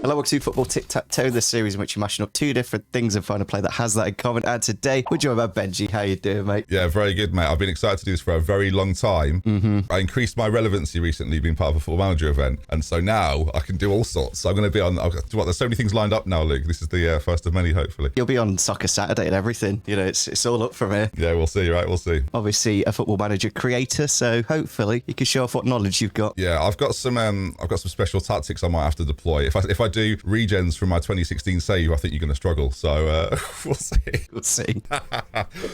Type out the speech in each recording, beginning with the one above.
Hello, welcome to Football Tic Tac Toe, the series in which you're mashing up two different things and find a player that has that in common. And today, we're joined by Benji. How you doing, mate? Yeah, very good, mate. I've been excited to do this for a very long time. I increased my relevancy recently being part of a Football Manager event, and so now I can do all sorts. So I'm going to be on... There's so many things lined up now, Luke. This is the first of many, hopefully. You'll be on Soccer Saturday and everything. You know, it's all up from here. Yeah, we'll see, right? We'll see. Obviously, a Football Manager creator, so hopefully you can show off what knowledge you've got. Yeah, I've got some special tactics I might have to deploy. If I do regens from my 2016 save, I think you're going to struggle. So we'll see. We'll see.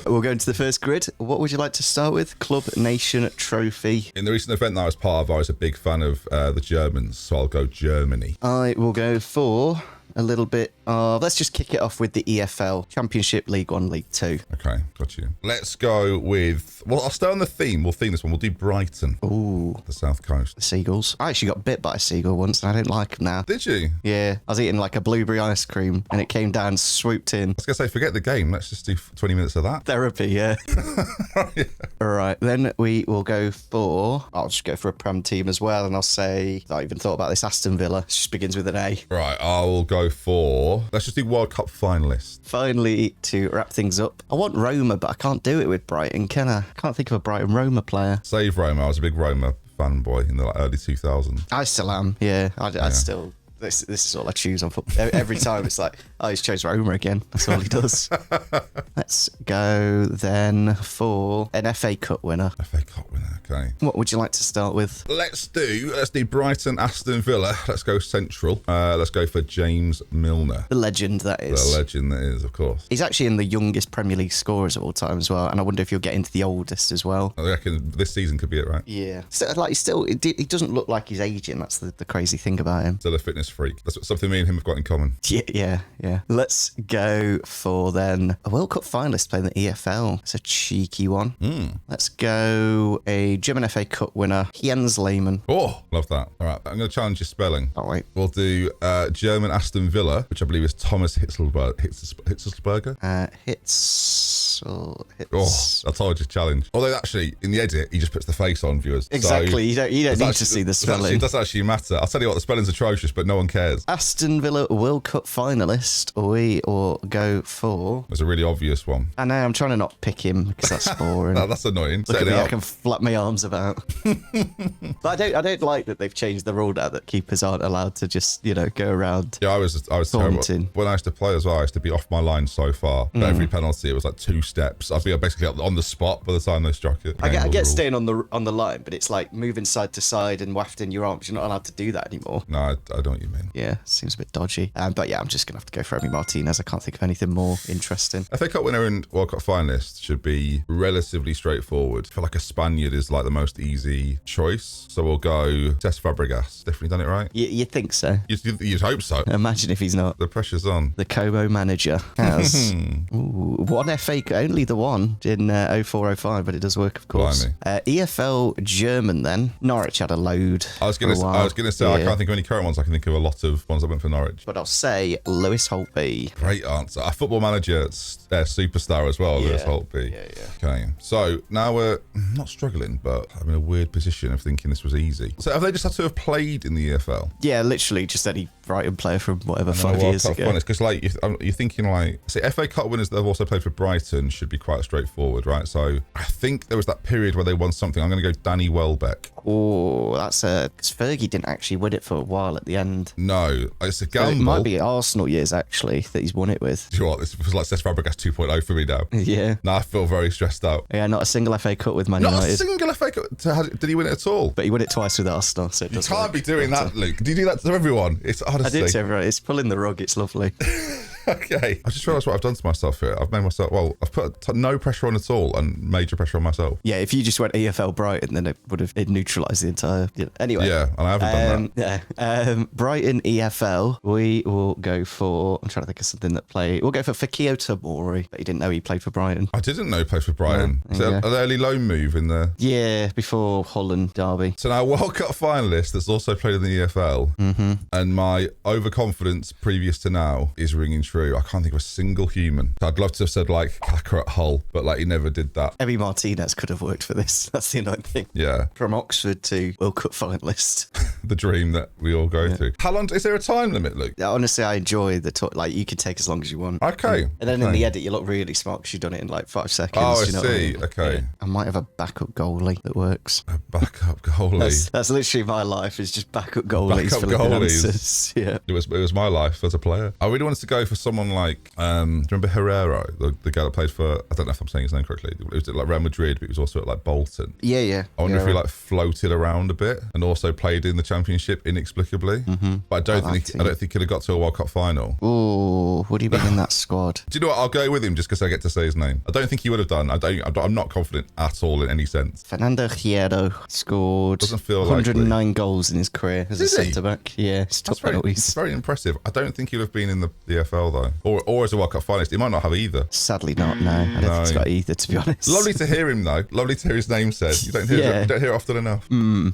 We'll go into the first grid. What would you like to start with? Club, Nation, Trophy. In the recent event that I was part of, I was a big fan of the Germans, so I'll go Germany. I will go for a little bit of... Let's just kick it off with the EFL. Championship, League 1, League 2. Okay, got you. Let's go with... Well, I'll stay on the theme. We'll theme this one. We'll do Brighton. Ooh. The South Coast. The Seagulls. I actually got bit by a seagull once and I don't like them now. Did you? Yeah. I was eating like a blueberry ice cream and it came down, swooped in. I was going to say, forget the game. Let's just do 20 minutes of that. Therapy, yeah. Yeah. All right. Then we will go for... I'll just go for a Prem team as well. And I'll say... I even thought about this. Aston Villa. It just begins with an A. Right, I will go for... Let's just do World Cup finalists. Finally, to wrap things up, I want Roma, but I can't do it with Brighton, can I? I can't think of a Brighton-Roma player. Save Roma. I was a big Roma fanboy in the early 2000s. I still am, yeah. I still... This is all I choose on football. Every time it's like, oh, he's chose Roma again. That's all he does. Let's go then for an FA Cup winner. FA Cup winner, okay. What would you like to start with? Let's do Brighton, Aston Villa. Let's go central. Let's go for James Milner. The legend that is. The legend that is, of course. He's actually in the youngest Premier League scorers of all time as well. And I wonder if you'll get into the oldest as well. I reckon this season could be it, right? Yeah. He doesn't look like he's aging. That's the crazy thing about him. Still a fitness freak. That's something me and him have got in common. Yeah. Let's go for then a World Cup finalist playing the EFL. It's a cheeky one. Let's go a German FA Cup winner, Jens Lehmann. Oh, love that. All right, I'm going to challenge your spelling. Oh, wait. We'll do German Aston Villa, which I believe is Thomas Hitzelsberger. Oh, I told you, challenge. Although actually, in the edit, he just puts the face on, viewers. Exactly. So you don't need to see the spelling. It doesn't actually matter. I'll tell you what, the spelling's atrocious, but no one cares. Aston Villa World Cup finalist. We will go for... There's a really obvious one. I know, I'm trying to not pick him because that's boring. No, that's annoying. Look at me, I can flap my arms about. But I don't like that they've changed the rule now that keepers aren't allowed to just, go around. Yeah, I was terrible. When I used to play as well, I used to be off my line so far. But every penalty, it was like 2 steps. I'd be basically on the spot by the time they struck it. I get staying on the line, but it's like moving side to side and wafting your arms. You're not allowed to do that anymore. No, I know what you mean. Yeah, seems a bit dodgy. But yeah, I'm just going to have to go for Emi Martinez. I can't think of anything more interesting. FA Cup winner and World Cup finalist should be relatively straightforward. I feel like a Spaniard is like the most easy choice. So we'll go Cesc Fabregas. Definitely done it right? You think so? You'd hope so. Imagine if he's not. The pressure's on. The Como manager has one FA, only the one in 04-05, but it does work, of course. EFL German then. Norwich had a load. I was going to say, I can't think of any current ones. I can think of a lot of ones that went for Norwich. But I'll say Lewis Holtby. Great answer. A Football Manager superstar as well, Lewis Holtby. Yeah. Okay, so now we're not struggling, but I'm in a weird position of thinking this was easy. So have they just had to have played in the EFL? Yeah, literally just any Brighton player from whatever 5 years ago. Because you're thinking FA Cup winners that have also played for Brighton should be quite straightforward, right? So I think there was that period where they won something. I'm going to go Danny Welbeck. Oh, that's because Fergie didn't actually win it for a while at the end. No, it's a gamble. It might be Arsenal years actually that he's won it with. Do you know what? This was like Cesc Fabregas 2.0 for me now. Yeah. Now I feel very stressed out. Yeah, not a single FA Cup with Man United. Not a single FA Cup. Did he win it at all? But he won it twice with Arsenal. So you can't be doing that, Luke. Do you do that to everyone? It's honestly. I do to everyone. It's pulling the rug. It's lovely. Okay. I just realised what I've done to myself here. I've put no pressure on at all and major pressure on myself. Yeah, if you just went EFL Brighton, then it neutralised the entire... Anyway. Yeah, and I haven't done that. Yeah. Brighton EFL, we will go for... I'm trying to think of something that play. We'll go for Fakio Tomori, but he didn't know he played for Brighton. I didn't know he played for Brighton. Yeah, so an early loan move in there? Yeah, before Holland derby. So now World Cup finalist that's also played in the EFL, and my overconfidence previous to now is ringing true. through, I can't think of a single human. I'd love to have said like Kaka at Hull, but like he never did that. Emi Martinez could have worked for this. That's the annoying thing. Yeah. From Oxford to World Cup finalist. The dream that we all go through. How long, is there a time limit, Luke? Honestly, I enjoy the talk. Like, you can take as long as you want. Okay. And then in the edit, you look really smart because you've done it in like 5 seconds. Oh, I you know see. What I mean? Okay. Yeah. I might have a backup goalie that works. A backup goalie. That's literally my life, is just backup goalies. Backup for the goalies. answers. Yeah. It was my life as a player. I really wanted to go for someone like, do you remember Herrera, the guy that played for, I don't know if I'm saying his name correctly, it was at like Real Madrid, but he was also at like Bolton. Yeah. I wonder if he like floated around a bit and also played in the Championship inexplicably. But I don't think he'd have got to a World Cup final. Oh, would he be in that squad? Do you know what? I'll go with him just because I get to say his name. I don't think he would have done. I'm not confident at all in any sense. Fernando Hierro scored Doesn't feel 109 goals in his career as a centre back. Yeah, That's very impressive. I don't think he'd have been in the EFL though, or as a World Cup finalist. He might not have either. Sadly not. No, I don't think he's got either, to be honest. Lovely to hear him though. Lovely to hear his name said. You don't hear it often enough.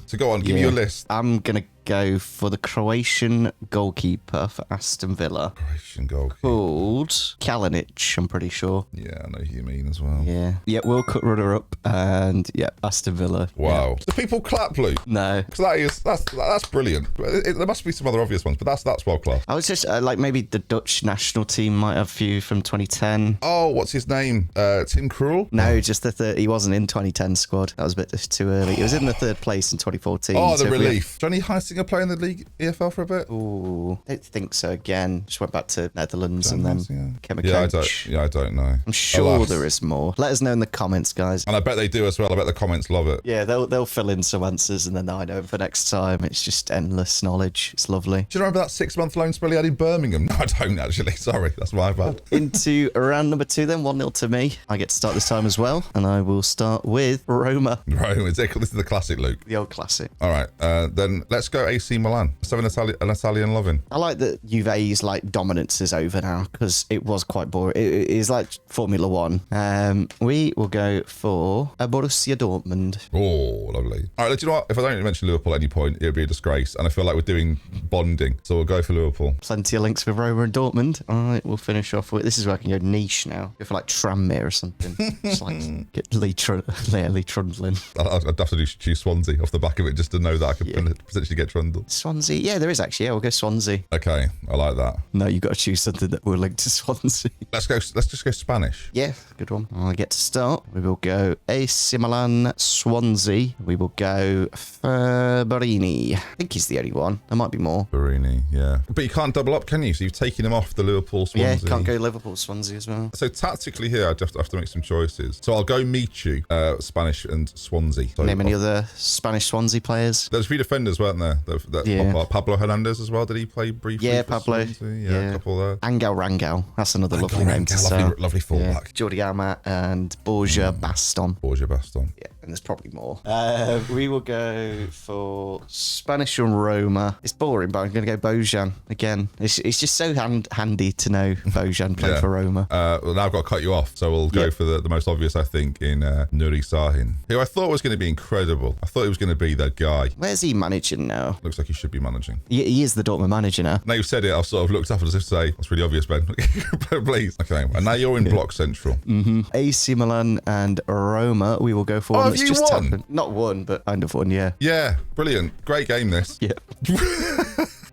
So go on, give me your list. I'm gonna go for the Croatian goalkeeper for Aston Villa. Croatian goalkeeper called Kalinic, I'm pretty sure. Yeah, I know who you mean as well. Yeah, World Cup runner-up, and Aston Villa. Wow. Yeah. Do people clap, Luke? No. Because that's brilliant. There must be some other obvious ones, but that's world class. I was just like, maybe the Dutch national team might have a few from 2010. Oh, what's his name? Tim Krul? No, just the third. He wasn't in 2010 squad. That was a bit too early. He was in the third place in 2014. Oh, the relief. Johnny Heisinger play in the league EFL for a bit? Ooh, I don't think so. Again, just went back to Netherlands and then became a coach. I don't know. I'm sure there is more. Let us know in the comments, guys. And I bet they do as well. I bet the comments love it. Yeah, they'll fill in some answers, and then I know for next time. It's just endless knowledge. It's lovely. Do you remember that 6-month loan spell he had in Birmingham? No, I don't actually. Sorry, that's my bad. Into round number 2 then, 1-0 to me. I get to start this time as well, and I will start with Roma. Roma, this is the classic, Luke. The old classic. All right, then let's go AC Milan. Let's have an Italian loving. I like that Juve's like dominance is over now, because it was quite boring. It is like Formula 1. We will go for a Borussia Dortmund. Oh, lovely. All right, do you know what? If I don't mention Liverpool at any point, it would be a disgrace, and I feel like we're doing bonding, so we'll go for Liverpool. Plenty of links with Roma and Dortmund. All right, we'll finish off with, this is where I can go niche now. Go for like Tranmere or something. Just like get Lee Trundlin. I'd have to choose Swansea off the back of it just to know that I could potentially get Trundle. Swansea? Yeah, there is actually. Yeah, we'll go Swansea. Okay, I like that. No, you've got to choose something that will link to Swansea. Let's just go Spanish. Yeah, good one. I get to start. We will go AC Milan, Swansea. We will go Fabrini. I think he's the only one. There might be more. Fabrini, yeah. But you can't double up, can you? So you've taken him off the Liverpool, Swansea. Yeah, can't go Liverpool, Swansea as well. So tactically here, I'd have to make some choices. So I'll go Michu, Spanish and Swansea. So name any other Spanish Swansea players? There's 3 defenders, weren't there? Pablo Hernandez as well. Did he play briefly? Yeah, Pablo. Yeah, a couple there. Angel Rangel. That's another lovely name to start. Lovely fullback. Jordi Amat and Borja Baston. Yeah, and there's probably more. We will go for Spanish and Roma. It's boring, but I'm going to go Bojan again. It's just so handy to know Bojan played for Roma. Well, now I've got to cut you off, so we'll go for the most obvious, I think, in Nuri Sahin, who I thought was going to be incredible. I thought he was going to be that guy. Where's he managing now? Looks like he should be managing. He is the Dortmund manager now. Now you've said it, I've sort of looked up as if to say, that's really obvious, Ben. Please. Okay, and now you're in Block Central. AC Milan and Roma. We will go for one that's you just won? happened. Not won, but kind of won, yeah. Yeah, brilliant. Great game, this. Yeah.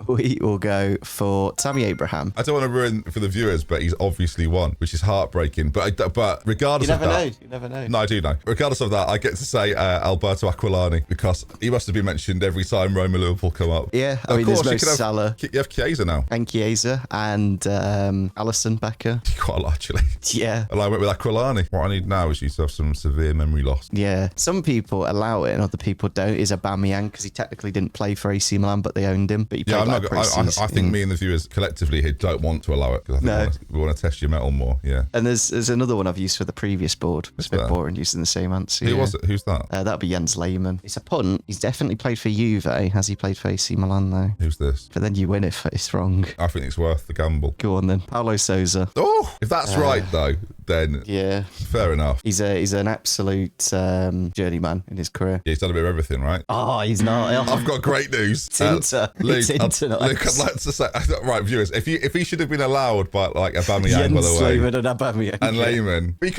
We will go for Tammy Abraham. I don't want to ruin for the viewers, but he's obviously won, which is heartbreaking. But regardless of that... You never know. No, I do know. Regardless of that, I get to say Alberto Aquilani, because he must have been mentioned every time Roma Liverpool come up. Yeah, I mean, there's no Salah. You have Chiesa now. And Chiesa and Alisson Becker. Quite a lot, actually. Yeah. And I went with Aquilani. What I need now is you to have some severe memory loss. Yeah. Some people allow it and other people don't. Is Aubameyang, because he technically didn't play for AC Milan, but they owned him. But he played I think me and the viewers collectively here don't want to allow it, because I think we want to test your metal more. Yeah. And there's another one I've used for the previous board. It's a bit boring using the same answer. Who was it? Who's that? That'd be Jens Lehmann. It's a punt. He's definitely played for Juve. Has he played for AC Milan though? Who's this? But then you win if it's wrong. I think it's worth the gamble. Go on then. Paulo Sousa. Oh, if that's right though, then Yeah. fair enough. He's an absolute journeyman in his career. Yeah, he's done a bit of everything, right? Oh, he's not. I've got great news. Tinter. Luke, It's Tinter. Luke, I'd like to say, right, viewers, if he should have been allowed by like Aubameyang, by the way, Lehmann and Aubameyang. and Lehmann, but you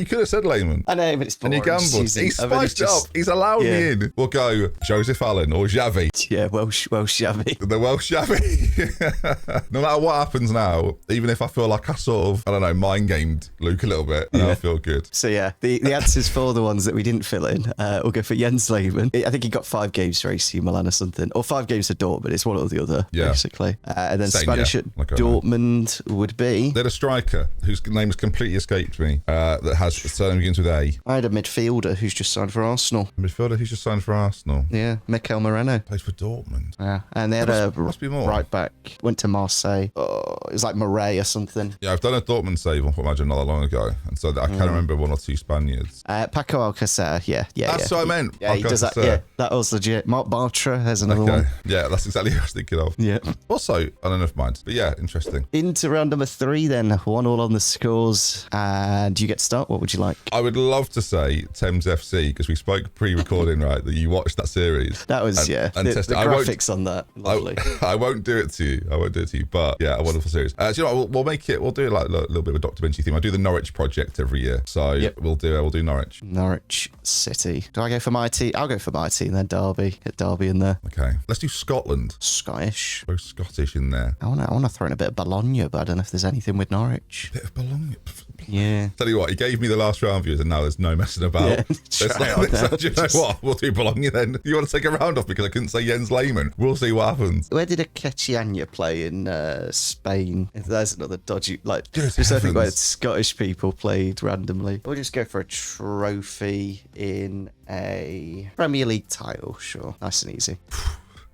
could have said Lehmann. I know, but it's boring. And he gambled. He spiced it up. He's allowed me in. We'll go Joseph Allen or Xavi. Yeah, Welsh Xavi. The Welsh Xavi. No matter what happens now, even if I feel like I sort of, I don't know, mind gamed Luke a little bit, and I feel good. So yeah, the answers for the ones that we didn't fill in, we'll go for Jens Lehmann. I think he got 5 games for AC Milan or something, or 5 games for Dortmund. It's one or the other, basically. And then Same, Spanish at Dortmund would be. They had a striker whose name has completely escaped me. That has surname begins with A. I had a midfielder who's just signed for Arsenal. A midfielder who's just signed for Arsenal. Yeah, Mikel Moreno. Plays for Dortmund. Yeah, and they had must be more. right back. Went to Marseille. Oh, it was like Murray or something. Yeah, I've done a Dortmund save on Footmanager not that long ago, and so I can remember 1 or 2 Spaniards. Paco Alcacer, yeah. That's what I meant. Yeah, he does that. Yeah, that was legit. Mark Bartra has another one. Yeah, that's exactly what I was thinking of. Yeah. Also, I don't know if mine, but yeah, interesting. Into round number 3 then. 1-1 on the scores, and you get to start. What would you like? I would love to say Thames FC because we spoke pre-recording, right? That you watched that series. That was and the tested. graphics on that. Lovely. I won't do it to you. But yeah, a wonderful series. Do you know what? We'll do like a little bit of a documentary theme. I do the Norwich project every year, so we'll do Norwich. Norwich City. Do I go for my team? I'll go for my team then. Derby. Get Derby in there. Okay, let's do Scotland. Scottish. Both Scottish in there. I want to throw in a bit of Bologna, but I don't know if there's anything with Norwich. Bit of Bologna. Yeah. Tell you what, he gave me the last round views, and now there's no messing about. Yeah, do you know what? We'll do Bologna then. You want to take a round off because I couldn't say Jens Lehmann? We'll see what happens. Where did Akechianya play in Spain? There's another dodgy, like, Good just something where Scottish people played randomly. We'll just go for a trophy in a Premier League title, sure. Nice and easy.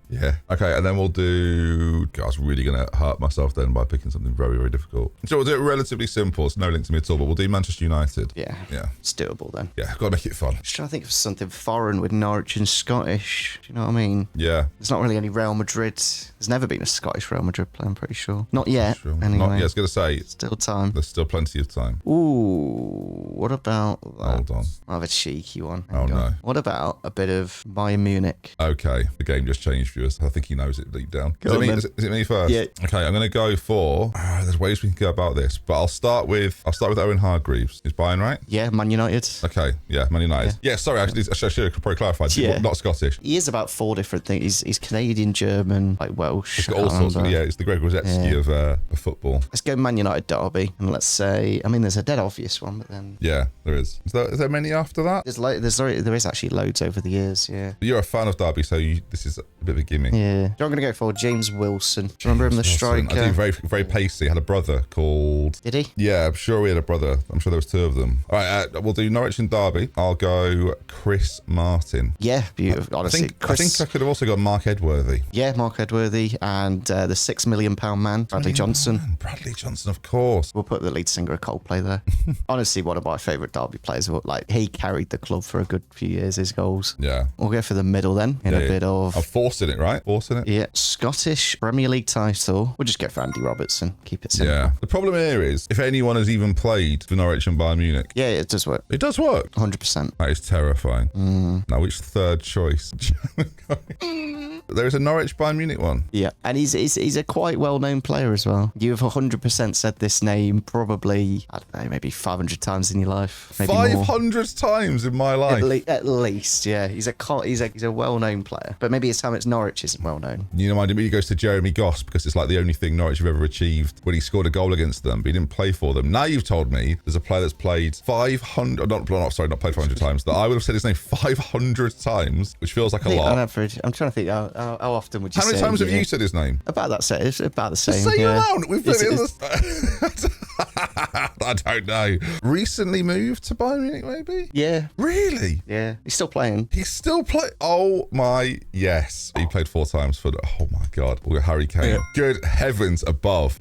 Yeah. Okay, and then we'll do... God, I was really going to hurt myself then by picking something very, very difficult. So we'll do it relatively simple. It's no link to me at all, but we'll do Manchester United. Yeah. Yeah. It's doable then. Yeah, got to make it fun. Just trying to think of something foreign with Norwich and Scottish. Do you know what I mean? Yeah. There's not really any Real Madrid. There's never been a Scottish Real Madrid player, I'm pretty sure. Not yet. Sure. Anyway. Not yet. I was going to say... Still time. There's still plenty of time. Ooh, what about that? Hold on. I have a cheeky one. Oh, no. What about a bit of Bayern Munich? Okay, the game just changed, viewers. I think he knows it deep down. Is it me first? Yeah. Okay, I'm going to go for... there's ways we can go about this, but I'll start with Owen Hargreaves. Is Bayern right? Yeah, Man United. Okay, yeah, Man United. Yeah, sorry, I should have probably clarified. Yeah. Not Scottish. He is about 4 different things. He's Canadian, German, like Welsh. It's got all sorts of... Yeah, it's the Greg Rosetsky of football. Let's go Man United Derby, and let's say... I mean, there's a dead obvious one, but then... Yeah, there is. Is there many after that? There is actually loads over the years, yeah. You're a fan of Derby, so this is a bit of a gimme. Yeah. I'm going to go for James Wilson. Do you remember him, the striker? I do, very, very pacey. Had a brother called... Did he? Yeah, I'm sure he had a brother. I'm sure there was 2 of them. All right, we'll do Norwich and Derby. I'll go Chris Martin. Yeah, beautiful. Honestly, I think I could have also got Mark Edworthy. Yeah, Mark Edworthy and the £6 million man, Bradley Johnson. Bradley Johnson, of course. We'll put the lead singer of Coldplay there. Honestly, one of my favourite Derby players. Like, he carried the club for a good few years, his goals. Yeah. We'll go for the middle then, in a bit of... I'm forcing it, right? Forcing it? Yeah. Scottish Premier League title. We'll just go for Andy Robertson. Keep it simple. Yeah. The problem here is, if anyone has even played for Norwich and Bayern Munich... Yeah, it does work. It does work. 100%. That is terrifying. Now, which third choice? There is a Norwich Bayern Munich one. Yeah, and he's a quite well-known player as well. You have 100% said this name probably, I don't know, maybe 500 times in your life. Maybe 500 times in my life. At least, yeah. He's a well-known player, but maybe his time at Norwich isn't well-known. You know, he goes to Jeremy Goss because it's like the only thing Norwich have ever achieved when he scored a goal against them, but he didn't play for them. Now you've told me there's a player that's played 500, not played 500 times, that I would have said his name 500 times, which feels like a lot. On average, I'm trying to think, how often would you say? How many times have you said his name? About that same. It's about the same. Just say yeah. amount. We've put it in the... I don't know. Recently moved to Bayern Munich, maybe? Yeah. Really? Yeah. He's still playing. He's still playing. Oh my, yes. He played 4 times for oh my God. We'll go Harry Kane. Yeah. Good heavens above.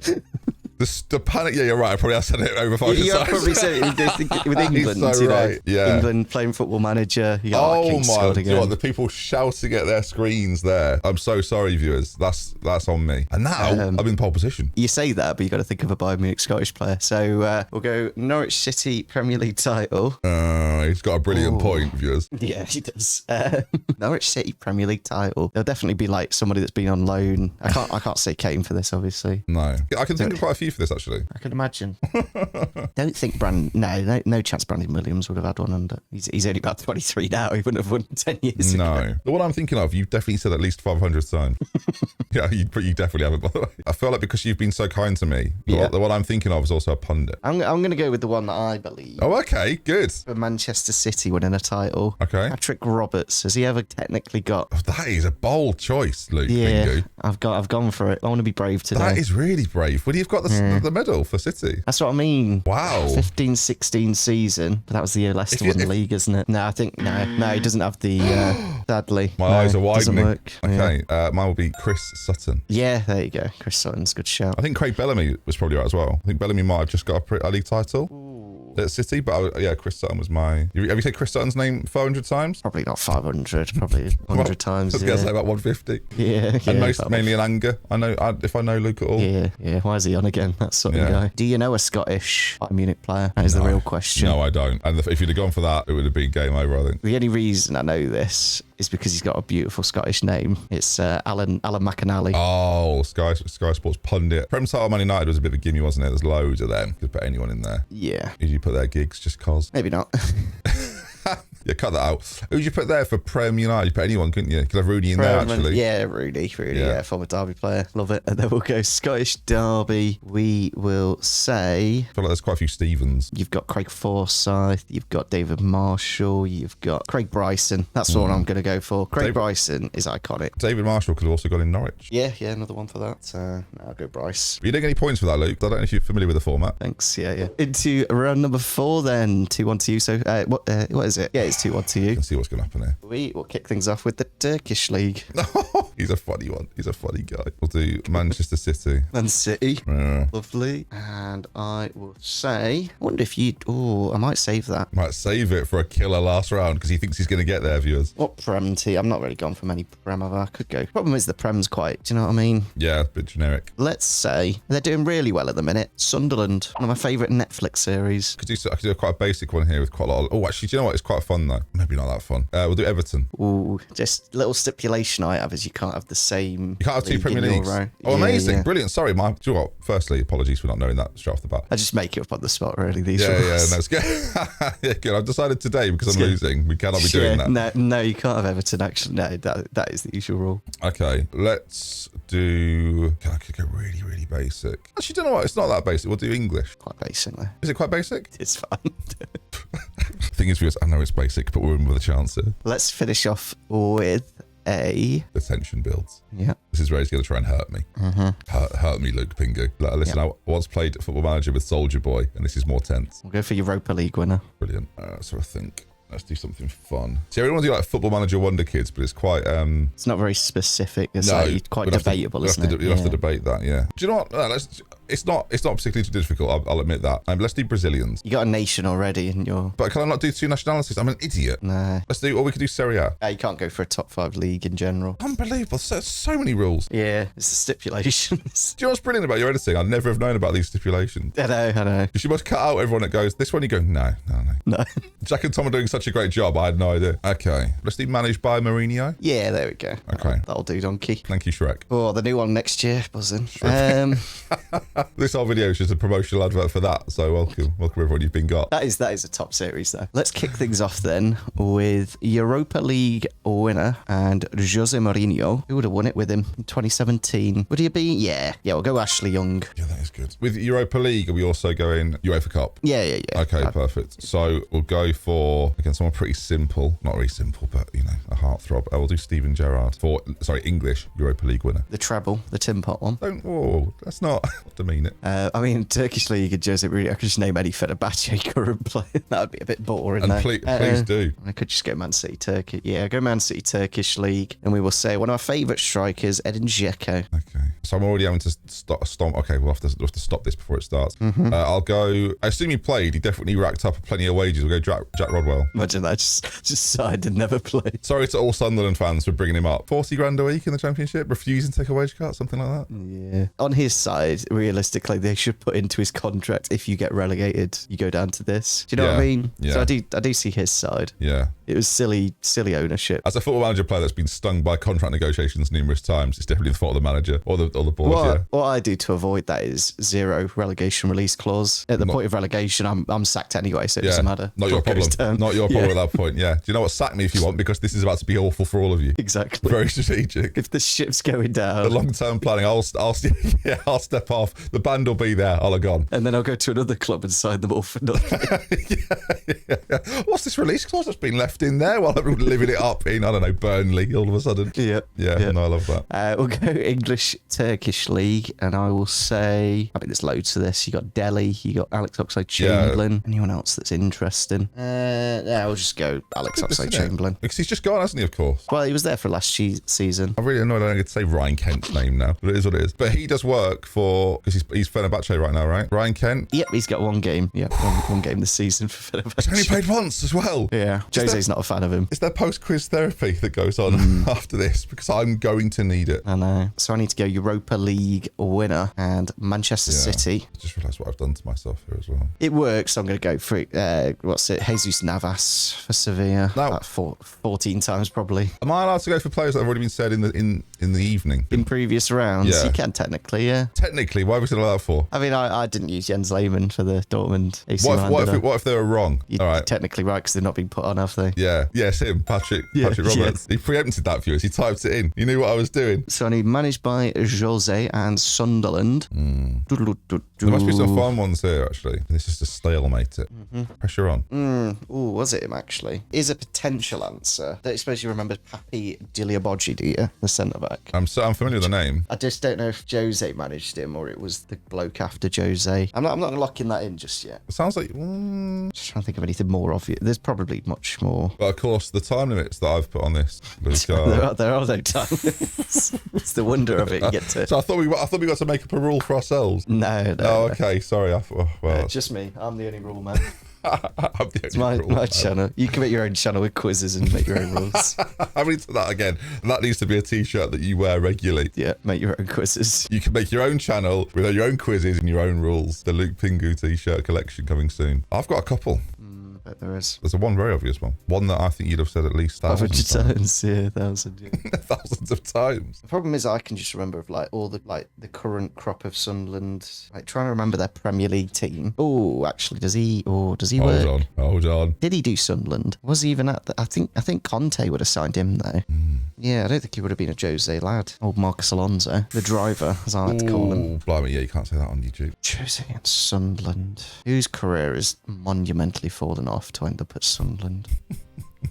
The panic. Yeah, you're right. I probably have said it over 5 times. You have probably said it with England. So you know, right. Yeah. England playing Football Manager. You got, Oh King my scored again. God, the people shouting at their screens there. I'm so sorry, viewers. That's on me. And now I'm in pole position. You say that, but you got to think of a Bayern Munich Scottish player. So we'll go Norwich City Premier League title. He's got a brilliant point, viewers. Yeah, he does. Norwich City Premier League title. There'll definitely be like somebody that's been on loan. I can't say Kane for this, obviously. No, I can think of quite a few for this actually. I can imagine. Don't think no chance Brandon Williams would have had one under. He's only about 23 now. He wouldn't have won 10 years ago. No. The one I'm thinking of, you've definitely said at least 500 times. Yeah, you definitely haven't, by the way. I feel like because you've been so kind to me, the one I'm thinking of is also a pundit. I'm going to go with the one that I believe. Oh, okay, good. For Manchester City winning a title. Okay. Patrick Roberts. Has he ever technically got... Oh, that is a bold choice, Luke. Yeah, Pingu. I've gone for it. I want to be brave today. That is really brave. Would he have got the medal for City? That's what I mean. Wow. 15-16 season. But that was the year Leicester won the league, isn't it? No, I think, no, he doesn't have the, sadly. My eyes are widening. Doesn't work. Okay, mine will be Chris Sutton. Yeah, there you go. Chris Sutton's a good shout. I think Craig Bellamy was probably right as well. I think Bellamy might have just got a league title at City, but Chris Sutton was my... Have you said Chris Sutton's name 400 times? Probably not 500, probably 100 times. I was going to say about 150. Yeah. And mainly in anger. If I know Luke at all. Yeah. Why is he on again? That sort of guy. Do you know a Scottish Bayern Munich player? That is the real question. No, I don't. And if you'd have gone for that, it would have been game over, I think. The only reason I know this is because he's got a beautiful Scottish name. It's Alan McAnally. Oh, Sky Sports pundit. Prem title Man United was a bit of a gimme, wasn't it? There's loads of them. Could put anyone in there. Yeah. Did you put their gigs just cause? Maybe not. Yeah, cut that out. Who'd you put there for Prem United? You put anyone, couldn't you? Could have Rooney in there, actually. Yeah, Rooney. Yeah, former Derby player. Love it. And then we'll go Scottish Derby. We will say... I feel like there's quite a few Stevens. You've got Craig Forsyth. You've got David Marshall. You've got Craig Bryson. That's the one I'm going to go for. Craig Bryson is iconic. David Marshall could have also gone in Norwich. Yeah, another one for that. No, I'll go Bryce. You don't get any points for that, Luke. I don't know if you're familiar with the format. Thanks, yeah. Into round number 4 then. 2-1 to you. So what is it? Yeah, it's 2-1 to you. Let's see what's going to happen here. We will kick things off with the Turkish League. He's a funny one. He's a funny guy. We'll do Manchester City. Man City. Lovely. And I will say, I wonder if you'd... Oh, I might save that. Might save it for a killer last round because he thinks he's going to get there, viewers. What Prem team? I'm not really gone for many Prem, have I? Could go. Problem is the Prem's quite... Do you know what I mean? Yeah, a bit generic. Let's say they're doing really well at the minute. Sunderland. One of my favourite Netflix series. I could do quite a basic one here with quite a lot of... Oh, actually, do you know what? It's quite fun, though. Maybe not that fun. We'll do Everton. Ooh, just little stipulation I have is you can't have the same... You can't have two Premier Leagues. Oh, amazing. Yeah. Brilliant. Sorry, do you know what? Firstly, apologies for not knowing that straight off the bat. I just make it up on the spot, really, these rules. Yeah, no, it's good. Yeah, good. I've decided today, because I'm losing, we cannot be doing that. No, you can't have Everton, actually. No, that is the usual rule. Okay, let's do... I could go really, really basic. Actually, do you know what? It's not that basic. We'll do English. Quite basic, though. Is it quite basic? It's fun. Thing is, viewers, I know it's basic, but we're in with a chance here. Let's finish off with the tension builds. Yeah. This is where he's going to try and hurt me. Hurt me, LukePingu. Listen, I once played Football Manager with Soldier Boy, and this is more tense. We'll go for Europa League winner. Brilliant. So I think... Let's do something fun. See, everyone do like Football Manager Wonder Kids, but it's quite... It's not very specific. It's quite debatable, isn't it? You'll have to debate that, yeah. Do you know what? No, it's not particularly difficult, I'll admit that. Let's do Brazilians. You got a nation already in your... But can I not do 2 nationalities? I'm an idiot. No. Or we could do Serie A. You can't go for a top 5 league in general. Unbelievable. So many rules. Yeah, it's the stipulations. Do you know what's brilliant about your editing? I'd never have known about these stipulations. I know. You must cut out everyone that goes, this one you go, no. Jack and Tom are doing such a great job, I had no idea. Okay. Let's do managed by Mourinho. Yeah, there we go. Okay. That'll do, donkey. Thank you, Shrek. Oh, the new one next year. Buzzing. This whole video is just a promotional advert for that. So welcome everyone you've been got. That is a top series though. Let's kick things off then with Europa League winner and Jose Mourinho. Who would have won it with him in 2017? Would he be? Yeah, we'll go Ashley Young. Yeah, that is good. With Europa League, are we also going UEFA Cup? Yeah. Okay, perfect. So we'll go for, again, someone pretty simple. Not really simple, but, a heartthrob. We'll do Steven Gerrard for, English Europa League winner. The treble, the Tim Pot one. That's not... Not to mean it. I mean, Turkish League and Jose Mourinho, I could just name any Fenerbahce current player. That would be a bit boring. And though. please do. I could just go Man City, Turkey. Yeah, go Man City, Turkish League. And we will say one of our favourite strikers, Edin Dzeko. Okay. So I'm already having to stomp. Okay, we'll have to stop this before it starts. I'll go. I assume he played. He definitely racked up plenty of wages. We'll go Jack Rodwell. Imagine that. Just signed and never played. Sorry to all Sunderland fans for bringing him up. 40 grand a week in the Championship, refusing to take a wage cut, something like that. Yeah. On his side, realistically, they should put into his contract, if you get relegated, you go down to this. Do you know what I mean? Yeah. So I do see his side. Yeah. It was silly ownership. As a Football Manager player that's been stung by contract negotiations numerous times, it's definitely the fault of the manager or the board. What I do to avoid that is 0 relegation release clause. At the point of relegation, I'm sacked anyway, so it doesn't matter. Not your problem. Not your problem at that point. Yeah. Do you know what? Sack me if you want, because this is about to be awful for all of you. Exactly. Very strategic. If the ship's going down, The long-term planning. I'll step off. The band will be there. I'll have gone. and then I'll go to another club and sign them all for nothing. yeah. What's this release clause that's been left in there while everyone's living it up in, I don't know, Burnley all of a sudden? Yeah. No, I love that. We'll go English Turkish League, and I will say, I mean, there's loads to this. You got Delhi, you got Alex Oxlade-Chamberlain. Anyone else that's interesting? Yeah, we'll just go Alex Oxlade-Chamberlain. Because he's just gone, hasn't he, of course? Well, he was there for last season. I'm really annoyed I don't get to say Ryan Kent's name now, but it is what it is. But he does work for, because he's Fenerbahce right now, right? Ryan Kent? Yep, he's got one game. Yeah, one game this season for Fenerbahce. He's only played once as well. Yeah, Jose's not a fan of him. Is there post-quiz therapy that goes on after this? Because I'm going to need it. I know. So I need to go Europa League winner and Manchester City. I just realised what I've done to myself here as well. It works. So I'm going to go for Jesus Navas for Sevilla. Now, about 14 times probably. Am I allowed to go for players that have already been said in the evening? In previous rounds, Yeah. you can technically, yeah. Technically, why was it allowed for? I mean, I didn't use Jens Lehmann for the Dortmund AC What if they were wrong? All right. Technically right, because they've not been put on, have they? Yeah. Yes, him, Patrick Roberts. Yeah. He preempted that for us. He typed it in. You knew what I was doing. So I need managed by Jose and Sunderland. There must be some fun ones here, actually. This is to stalemate it. Pressure on. Ooh, was it him, actually? Is a potential answer. Don't suppose you remember Papi Diliabodji, do you? The centre-back. I'm familiar with the name. I just don't know if Jose managed him or it was the bloke after Jose. I'm not locking that in just yet. It sounds like... Just trying to think of anything more obvious. There's probably much more. But of course, the time limits that I've put on this, Luke, are... there are no time limits. It's the wonder of it. You get to... So I thought we got to make up a rule for ourselves. No. Oh, okay. Sorry. Just me. I'm the only rule man. It's my channel. You can make your own channel with quizzes and make your own rules. I'm into that again. That needs to be a t-shirt that you wear regularly. Yeah, make your own quizzes. You can make your own channel with your own quizzes and your own rules. The LukePingu t-shirt collection coming soon. I've got a couple. Bet there is. There's one very obvious one. One that I think you'd have said at least 1,000 times. Yeah, 1,000. Yeah. Thousands of times. The problem is I can just remember of all the current crop of Sunderland. Trying to remember their Premier League team. Oh, actually, does he work? Hold on. Did he do Sunderland? Was he even at the... I think Conte would have signed him though. Yeah, I don't think he would have been a Jose lad. Old Marcus Alonso, the driver, as I like to call him. Blimey, yeah, you can't say that on YouTube. Jose and Sunderland, whose career is monumentally fallen off to end up at Sunderland.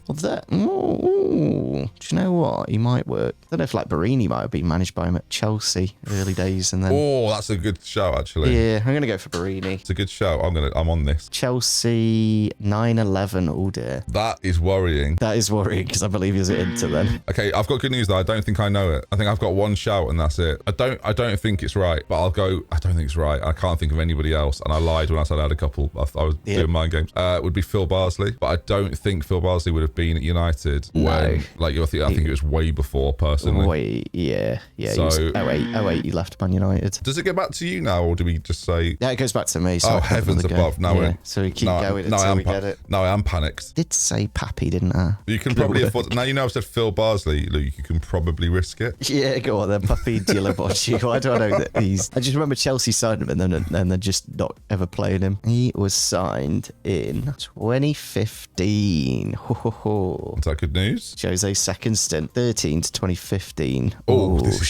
Well, that. Ooh, do you know what? He might work. I don't know if Barini might have been managed by him at Chelsea early days, and then. Oh, that's a good shout, actually. Yeah, I'm gonna go for Barini. It's a good shout. I'm on this. Chelsea 9-11. Oh dear. That is worrying. That is worrying because I believe he's at Inter then. Okay, I've got good news though. I don't think I know it. I think I've got one shout and that's it. I don't think it's right, but I'll go. I don't think it's right. I can't think of anybody else, and I lied when I said I had a couple. I was doing mind games. Would be Phil Barsley, but I don't think Phil Barsley would have been at United when, I think it was way before, personally. Yeah. So, he was 08 he left Man United. Does it get back to you now, or do we just say... Yeah, it goes back to me. So heavens above. So we keep going until we get it. No, I am panicked. Did say Pappy, didn't I? You can probably afford... Now you know I've said Phil Barsley, Luke, you can probably risk it. Yeah, go on then. Pappy Diliabodji. Why do I know that he's... I just remember Chelsea signed him and then they're just not ever playing him. He was signed in 2015. Is that good news? Jose's second stint, 13 to 2015. Oh, this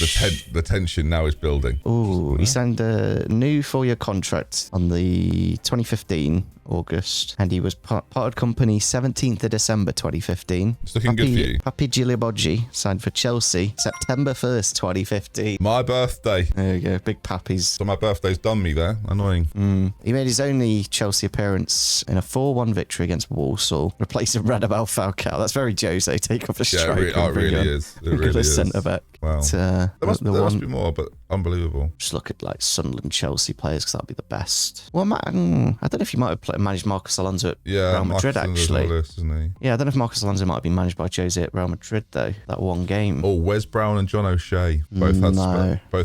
is tense. The tension now is building. Oh, he signed a new 4-year contract on the 2015 August. And he was parted company 17th of December 2015. It's looking good for you. Papi Giliboggi signed for Chelsea September 1st, 2015. My birthday. There you go, big Pappies. So my birthday's done me there. Annoying. He made his only Chelsea appearance in a 4-1 victory against Walsall, replacing Radamel Falcao. That's very Jose. Take off a striker. Yeah, it really is. It really is. Centre back. Wow. There must be more, but unbelievable. Just look at like Sunderland, Chelsea players because that'd be the best. Well, I don't know if you might have managed Marcos Alonso at Real Madrid actually. List, isn't he? Yeah, I don't know if Marcos Alonso might have been managed by Jose at Real Madrid though. That one game. Oh, Wes Brown and John O'Shea both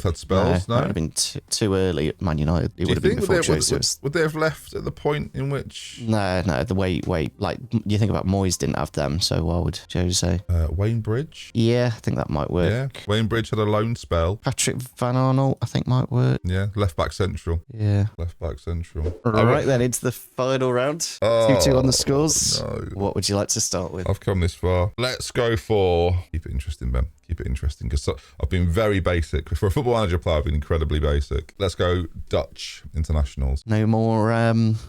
had spells. No, that would have been too early at Man United. It would have been before Jose was. Would they have left at the point in which? No. The way like you think about Moyes didn't have them, so why would Jose? Wayne Bridge. Yeah, I think that might work. Yeah, Wayne Bridge had a loan spell. Patrick Van Arnold, I think might work. Yeah, left back central. Yeah. Left back central. Right then, into the final round. 2-2 on the scores. No. What would you like to start with? I've come this far. Let's go for... Keep it interesting, Ben. Keep it interesting, because I've been very basic. For a Football Manager player, I've been incredibly basic. Let's go Dutch internationals. No more,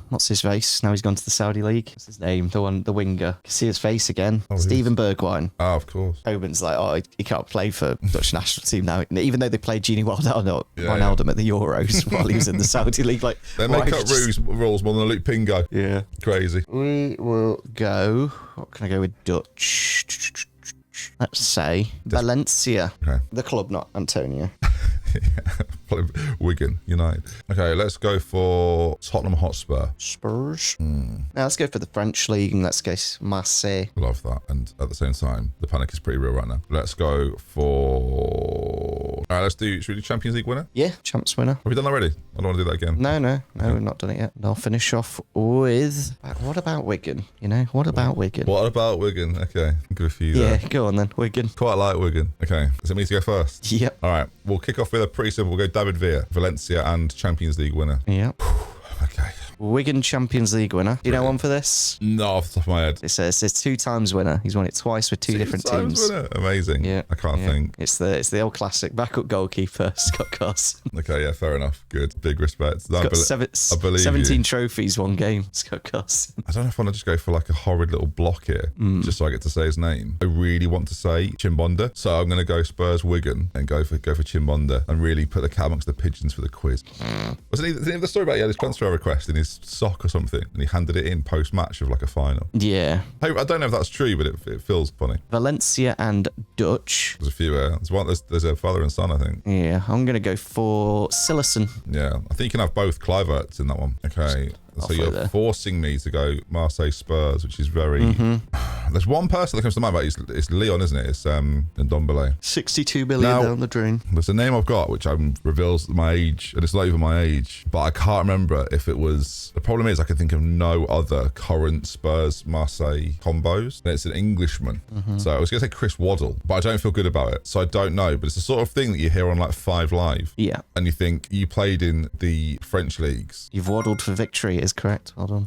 what's his face? Now he's gone to the Saudi League. What's his name? The winger. Can see his face again. Steven Bergwijn. Ah, of course. Hoban's like, he can't play for Dutch national team now, even though they played Gini Wijnaldum at the Euros while he was in the Saudi League. Like, they make up rules more than LukePingu. Yeah. Crazy. We will go... What can I go with Dutch? Let's say Valencia. Okay. The club, not Antonio. Wigan United. Okay, let's go for Tottenham Hotspur. Spurs. Now let's go for the French league and let's go Marseille. Love that. And at the same time, the panic is pretty real right now. Let's go for... All right, should we do Champions League winner? Yeah, champs winner. Have we done that already? I don't want to do that again. No, we've not done it yet. And I'll finish off with... What about Wigan? What about Wigan? What about Wigan? Okay, think of a few there. Yeah, go on then, Wigan. Quite like Wigan. Okay, is it me to go first? Yep. All right, we'll kick off with a pretty simple. We'll go David Villa, Valencia and Champions League winner. Yep. Okay. Wigan Champions League winner. Do you know one for this? No, off the top of my head. It says 2 times winner. He's won it twice with two different teams. Winner. Amazing. Yeah. I can't think. It's the old classic backup goalkeeper Scott Carson. Okay, yeah, fair enough. Good. Big respect. I believe 17 you. trophies, one game, Scott Carson. I don't know if I want to just go for like a horrid little block here, just so I get to say his name. I really want to say Chimbonda, so I'm going to go Spurs Wigan and go for Chimbonda and really put the cat amongst the pigeons for the quiz. Didn't he have the story about he had his transfer request in his sock or something, and he handed it in post-match of like a final? Yeah. I don't know if that's true, but it feels funny. Valencia and Dutch. There's a few there's a father and son, I think. Yeah, I'm going to go for Sillessen. Yeah, I think you can have both Kluiverts in that one. Okay. So you're forcing me to go Marseille Spurs, which is very... There's one person that comes to mind, but it's Leon, isn't it? It's Ndombele. 62 million down the drain. There's a name I've got, which reveals my age, and it's not even my age, but I can't remember if it was... The problem is I can think of no other current Spurs-Marseille combos, and it's an Englishman. So I was going to say Chris Waddle, but I don't feel good about it, so I don't know. But it's the sort of thing that you hear on like 5 Live. Yeah. And you think, you played in the French leagues. You've waddled for victory, is correct. Hold on.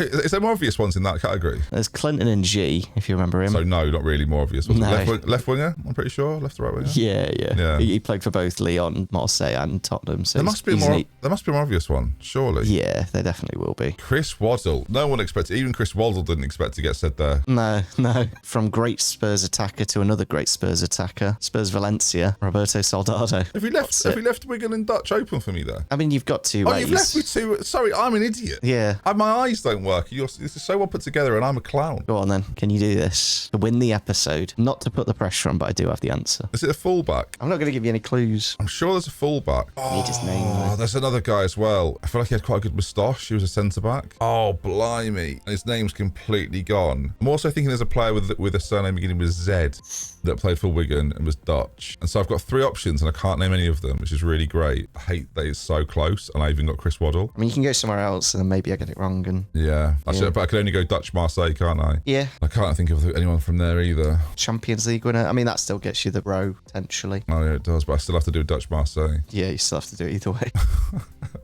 Is there more obvious ones in that category? There's Clinton and G, if you remember him. So no, not really more obvious ones. No. Left winger, I'm pretty sure. Left or right winger? Yeah. He played for both Lyon, Marseille and Tottenham. So there must be a more obvious one, surely. Yeah, there definitely will be. Chris Waddle. No one expected, even Chris Waddle didn't expect to get said there. No. From great Spurs attacker to another great Spurs attacker, Spurs Valencia, Roberto Soldado. Have you left Wigan and Dutch open for me there? I mean, you've got 2 ways. You've left me 2. Sorry, I'm an idiot. Yeah. My eyes don't work. This is so well put together, and I'm a clown. Go on then. Can you do this to win the episode? Not to put the pressure on, but I do have the answer. Is it a fullback? I'm not going to give you any clues. I'm sure there's a fullback. Need his name. Oh, there's another guy as well. I feel like he had quite a good moustache. He was a centre back. Oh, blimey! And his name's completely gone. I'm also thinking there's a player with a surname beginning with Z that played for Wigan and was Dutch. And so I've got 3 options, and I can't name any of them, which is really great. I hate that it's so close, and I even got Chris Waddle. I mean, you can go somewhere else, and then maybe I get it wrong. And yeah. But I can only go Dutch Marseille, can't I? Yeah. I can't think of anyone from there either. Champions League winner. I mean, that still gets you the row, potentially. Oh, yeah, it does, but I still have to do Dutch Marseille. Yeah, you still have to do it either way.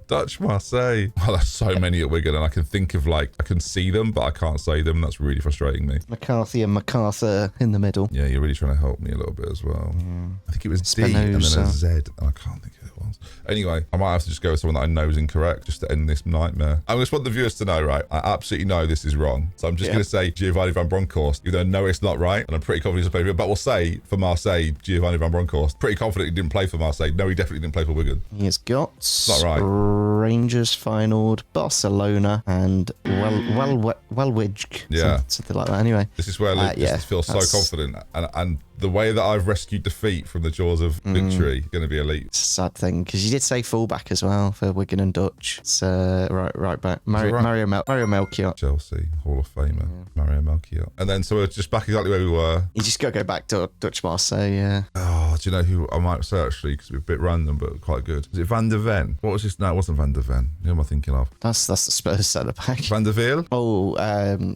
Dutch Marseille. Oh, there's so many at Wigan, and I can think of I can see them, but I can't say them. That's really frustrating me. McCarthy and MacArthur in the middle. Yeah, you're really trying to help me a little bit as well. Yeah. I think it was D and then a Z, and I can't think of who it was. Anyway, I might have to just go with someone that I know is incorrect just to end this nightmare. I just want the viewers to know, right? I absolutely know this is wrong. So I'm just going to say Giovanni Van Bronckhorst, even though I know it's not right. And I'm pretty confident he's played, but we'll say for Marseille, Giovanni Van Bronckhorst. Pretty confident he didn't play for Marseille. No, he definitely didn't play for Wigan. He has got not right. Rangers, Feyenoord, Barcelona, and Welwijk. Yeah. Something like that. Anyway. This is where Luke just feels so confident. And the way that I've rescued defeat from the jaws of victory, going to be elite. It's a sad thing, because you did say fullback as well for Wigan and Dutch. It's right back. Mario Melchior. Chelsea, Hall of Famer, Mario Melchior. And then, so we're just back exactly where we were. You just got to go back to Dutch Marseille, yeah. Oh, do you know who I might say, actually, because it's a bit random, but quite good. Is it Van der Ven? What was his? No, it wasn't Van der Ven. Who am I thinking of? That's the Spurs centre-back. Van der Veer? Oh,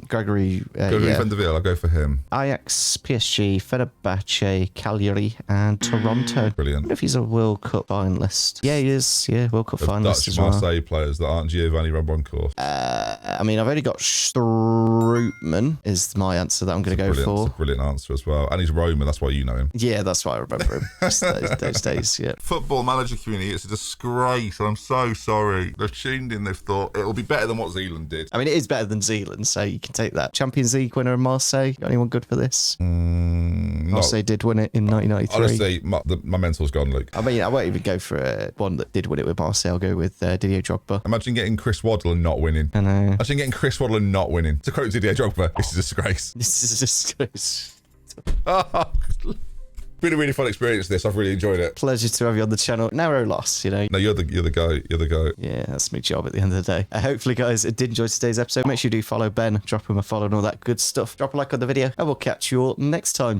Gregory. Van der Veer, I'll go for him. Ajax, PSG, Fenerbahce, Cagliari, and Toronto. Brilliant. I wonder if he's a World Cup finalist. Yeah, he is. Yeah, World Cup finalist Dutch as well. Marseille players that aren't Giovanni Van Bronckhorst. I mean, I've only got Strootman is my answer that I'm going to go for. That's a brilliant answer as well. And he's Roman, that's why you know him. Yeah, that's why I remember him. Just those days, yeah. Football manager community, it's a disgrace. I'm so sorry. They've tuned in, they've thought it'll be better than what Zealand did. I mean, it is better than Zealand, so you can take that. Champions League winner in Marseille. Got anyone good for this? Marseille did win it in 1993. Honestly, my mental's gone, Luke. I mean, I won't even go for one that did win it with Marseille. I'll go with Didier Drogba. Imagine getting Chris Waddle and not winning. I know. Imagine getting Chris Waddle and not winning. To quote Didier Drogba, this is a disgrace. This is a disgrace. Been a really fun experience, this. I've really enjoyed it. Pleasure to have you on the channel. Narrow loss, you know. No, you're the guy. You're the guy. Yeah, that's my job at the end of the day. Hopefully, guys, did enjoy today's episode. Make sure you do follow Ben, drop him a follow and all that good stuff. Drop a like on the video, and we'll catch you all next time.